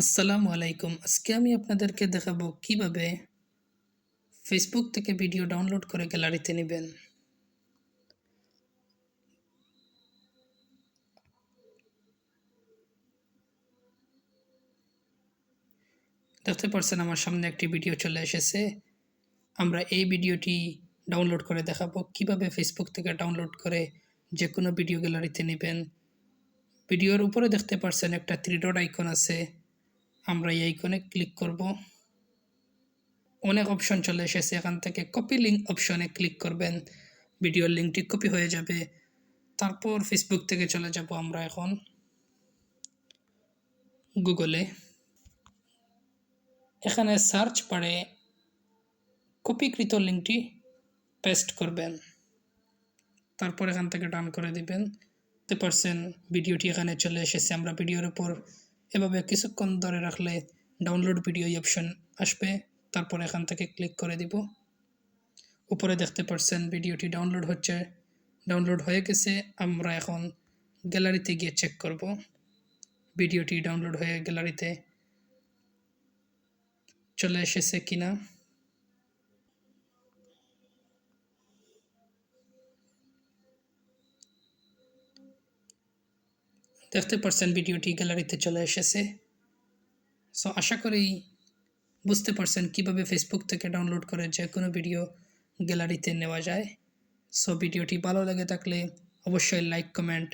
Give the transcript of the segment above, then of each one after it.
আসসালামু আলাইকুম। আজকে আমি আপনাদেরকে দেখাবো কিভাবে ফেসবুক থেকে ভিডিও ডাউনলোড করে গ্যালারিতে নিবেন। দেখতে পারছেন আমার সামনে একটি ভিডিও চলে এসেছে। আমরা এই ভিডিওটি ডাউনলোড করে দেখাবো কিভাবে ফেসবুক থেকে ডাউনলোড করে যেকোনো ভিডিও গ্যালারিতে নিবেন। ভিডিওর উপরে দেখতে পারছেন একটা 3 ডট আইকন আছে। আমরা এই আইকনে ক্লিক করব। অনেক অপশন চলে এসেছে, এখান থেকে কপি লিঙ্ক অপশনে ক্লিক করবেন। ভিডিওর লিঙ্কটি কপি হয়ে যাবে। তারপর ফেসবুক থেকে চলে যাব আমরা এখন গুগলে। এখানে সার্চ বারে কপিকৃত লিঙ্কটি পেস্ট করবেন, তারপর এখান থেকে ডান করে দিবেন। দেখতে পারছেন ভিডিওটি এখানে চলে এসেছে। আমরা ভিডিওর উপর এভাবে কিছুক্ষণ ধরে রাখলে ডাউনলোড ভিডিও অপশন আসবে, তারপর এখান থেকে ক্লিক করে দিব। উপরে দেখতে পারছেন ভিডিওটি ডাউনলোড হচ্ছে। ডাউনলোড হয়ে গেছে। আমরা এখন গ্যালারিতে গিয়ে চেক করব ভিডিওটি ডাউনলোড হয়ে গ্যালারিতে চলে এসেছে কিনা। দেখতে পারছেন ভিডিওটি গ্যালারিতে চলে এসেছে। সো আশা করি বুঝতে পারছেন কিভাবে ফেসবুক থেকে ডাউনলোড করে যে কোনো ভিডিও গ্যালারিতে নেওয়া যায়। সো ভিডিওটি ভালো লেগে থাকলে অবশ্যই লাইক, কমেন্ট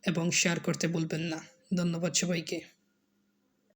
এবং শেয়ার করতে ভুলবেন না। ধন্যবাদ সবাইকে।